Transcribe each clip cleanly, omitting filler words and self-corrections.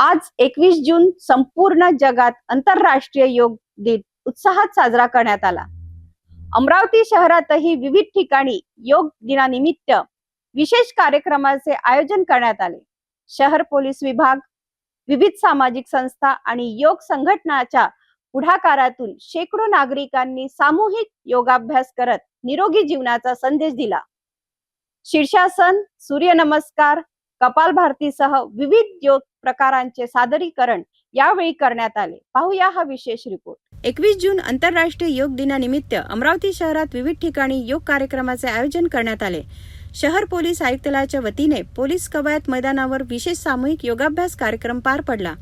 आज 21 जून संपूर्ण जगात आंतरराष्ट्रीय योग दिन उत्साहात साजरा करण्यात आला। अमरावती शहरातही विविध ठिकाणी योग दिनानिमित्त विशेष कार्यक्रमाचे आयोजन करण्यात आले। शहर पोलीस विभाग, विविध सामाजिक संस्था आणि योग संघटनाच्या पुढाकारातून शेकडो नागरिकांनी सामूहिक योगाभ्यास करत निरोगी जीवनाचा संदेश दिला। शीर्षासन, सूर्यनमस्कार, कपालभातीसह विविध योग प्रकारांचे सादरीकरण यावेळी करण्यात आले। पाहूया हा विशेष रिपोर्ट। 21 जून आंतरराष्ट्रीय योग दिनानिमित्त अमरावती शहरात विविध ठिकाणी योग कार्यक्रमाचे आयोजन करण्यात आले। शहर पोलीस आयुक्तालयाच्या वतीने पोलीस कवायत मैदानावर विशेष सामूहिक योगाभ्यास कार्यक्रम पार पडला।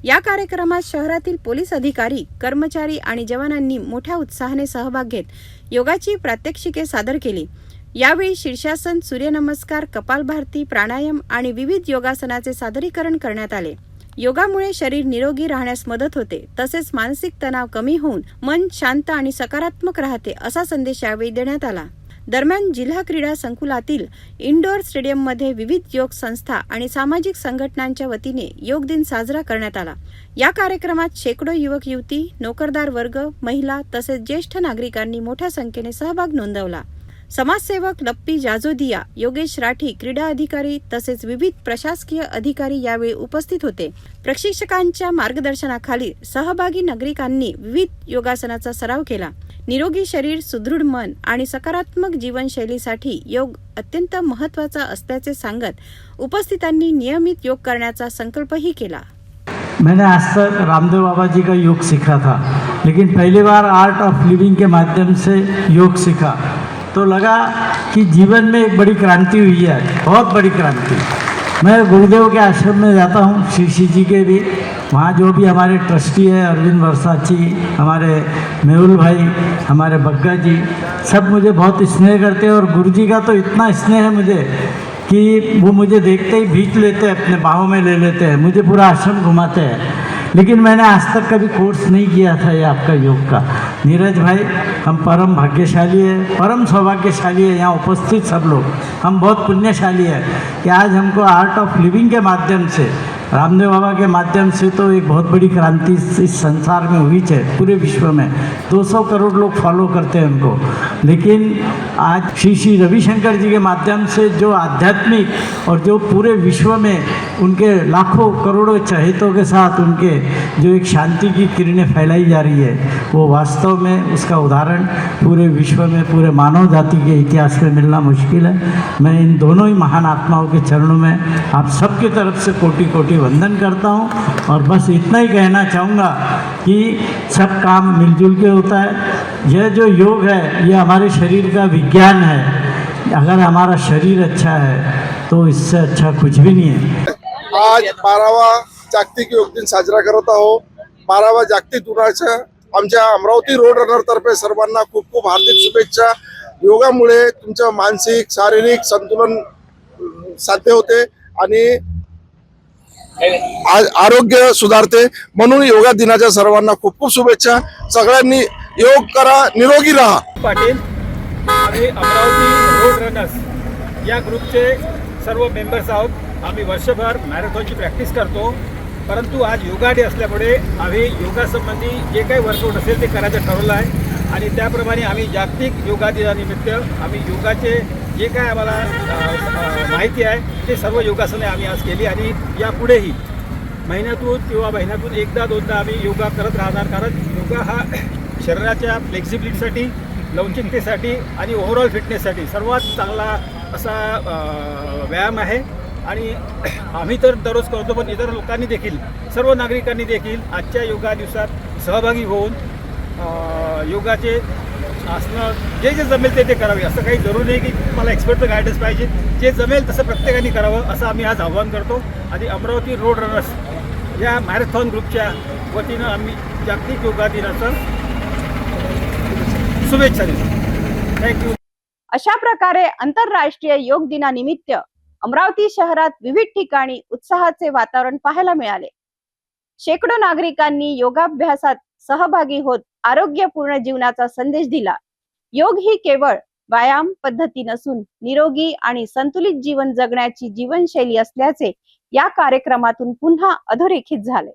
या कार्यक्रमात शहरातील पोलीस अधिकारी, कर्मचारी आणि जवानांनी मोठ्या उत्साहाने सहभाग घेत योगाची प्रात्यक्षिके सादर केली। यावेळी शीर्षासन, सूर्यनमस्कार, कपालभाती, प्राणायाम आणि विविध योगासनाचे सादरीकरण करण्यात आले। योगामुळे शरीर निरोगी राहण्यास मदत होते, तसेच मानसिक तणाव कमी होऊन मन शांत आणि सकारात्मक राहते, असा संदेश यावेळी देण्यात आला। दरम्यान जिल्हा क्रीडा संकुलातील इंडोर स्टेडियममध्ये विविध योग संस्था आणि सामाजिक संघटनांच्या वतीने योग दिन साजरा करण्यात आला। या कार्यक्रमात शेकडो युवक युवती, नोकरदार वर्ग, महिला तसेच ज्येष्ठ नागरिकांनी मोठ्या संख्येने सहभाग नोंदवला। समाजसेवक लप्पी जाजोदिया, योगेश राठी, क्रीडा अधिकारी तसेच विविध प्रशासकीय अधिकारी यावेळी उपस्थित होते। प्रशिक्षकांच्या मार्गदर्शनाखाली सहभागी नागरिकांनी विविध योगासनाचा सराव केला। निरोगी शरीर, सुदृढ मन आणि सकारात्मक जीवनशैलीसाठी योग अत्यंत महत्त्वाचा असल्याचे सांगत उपस्थितांनी नियमित योग करण्याचा संकल्पही केला। मैंने आज तक रामदेव बाबा जी का योग सीखा था, लेकिन पहली बार आर्ट ऑफ लिविंग के माध्यम से योग सीखा तो लगा कि जीवन में एक बड़ी क्रांति हुई है, बहुत बड़ी क्रांति। मैं गुरुदेव के आश्रम में जाता हूँ, शीशी जी के भी, वहाँ जो भी हमारे ट्रस्टी है, अरविंद वर्षाची, हमारे मेहुल भाई, हमारे बग्गा जी, सब मुझे बहुत स्नेह करते हैं। और गुरु जी का तो इतना स्नेह है मुझे कि वो मुझे देखते ही भींच लेते हैं, अपने बाहों में ले लेते हैं, मुझे पूरा आश्रम घुमाते हैं। लेकिन मैंने आज तक कभी कोर्स नहीं किया था ये आपका योग का। नीरज भाई, हम परम भाग्यशाली है, परम सौभाग्यशाली है, यहाँ उपस्थित सब लोग हम बहुत पुण्यशाली है कि आज हमको आर्ट ऑफ लिविंग के माध्यम से, रामदेव बाबा के माध्यम से तो एक बहुत बड़ी क्रांति इस संसार में हुई है। पूरे विश्व में 200 करोड़ लोग फॉलो करते हैं उनको, लेकिन आज श्री रविशंकर जी के माध्यम से जो आध्यात्मिक और जो पूरे विश्व में उनके लाखों करोड़ों चहेतों के साथ उनके जो एक शांति की किरणें फैलाई जा रही है, वो वास्तव में उसका उदाहरण पूरे विश्व में, पूरे मानव जाति के इतिहास में मिलना मुश्किल है। मैं इन दोनों ही महान आत्माओं के चरणों में आप सबकी तरफ से कोटि कोटि वंदन करता हूँ। और बस इतना ही कहना चाहूँगा कि सब काम मिलजुल के होता है। यह जो योग है ये हमारे शरीर का विज्ञान है। अगर हमारा शरीर अच्छा है तो इससे अच्छा कुछ भी नहीं है। आज 12वा जागतिक योग दिन साजरा करत आहोत। 12वा जागतिक दिनाच्या आमच्या अमरावती रोड रनर तर्फे सर्वांना खूप खूप हार्दिक शुभेच्छा। योगामुळे तुमचं मानसिक शारीरिक संतुलन साध्य होते आणि आरोग्य सुधारते, म्हणून योगा दिनाच्या सर्वांना खूप खूप शुभेच्छा। सगळ्यांनी योग करा, निरोगी राहा। पाटील, आम्ही अमरावती रोड रनर्स या ग्रुपचे सर्व मेंबर्स आहोत। आम्ही वर्षभर मॅरेथॉनची प्रॅक्टिस करतो, परंतु आज योगा डे असल्यामुळे आम्ही योगासंबंधी जे काही वर्कआउट असेल ते करायचं ठरवलं आहे आणि त्याप्रमाणे आम्ही जागतिक योगा दिनानिमित्त आम्ही योगाचे जे काय आम्हाला माहिती आहे ते सर्व योगासने आम्ही आज केली आणि यापुढेही महिन्यातून किंवा महिन्यातून एकदा दोनदा आम्ही योगा करत राहणार। कारण योगा हा शरीराच्या फ्लेक्सिबिलिटीसाठी, लवचिकतेसाठी आणि ओव्हरऑल फिटनेससाठी सर्वात चांगला असा व्यायाम आहे आणि आम्ही तर दररोज करतो, पण इतर लोकांनी देखील, सर्व नागरिकांनी देखील आजच्या योगा दिवसात सहभागी होऊन योगाचे आसनं जे जे जमेल ते करावे। असं काही जरूर नाही की मला एक्सपर्टचं गायडन्स पाहिजे, जे जमेल तसं प्रत्येकाने करावं असं आम्ही आज आवाहन करतो। आणि अमरावती रोड रनर्स या मॅरेथॉन ग्रुपच्या वतीनं आम्ही जागतिक योगा दिनाचं शुभेच्छा देतो। थँक्यू। अशा प्रकारे आंतरराष्ट्रीय योग दिनानिमित्त अमरावती शहरात विविध ठिकाणी उत्साहाचे वातावरण पाहायला मिळाले। शेकडो नागरिकांनी योगाभ्यासात सहभागी होत आरोग्यपूर्ण जीवनाचा संदेश दिला। योग ही केवळ व्यायाम पद्धती नसून निरोगी आणि संतुलित जीवन जगण्याची जीवनशैली असल्याचे या कार्यक्रमातून पुन्हा अधोरेखित झाले.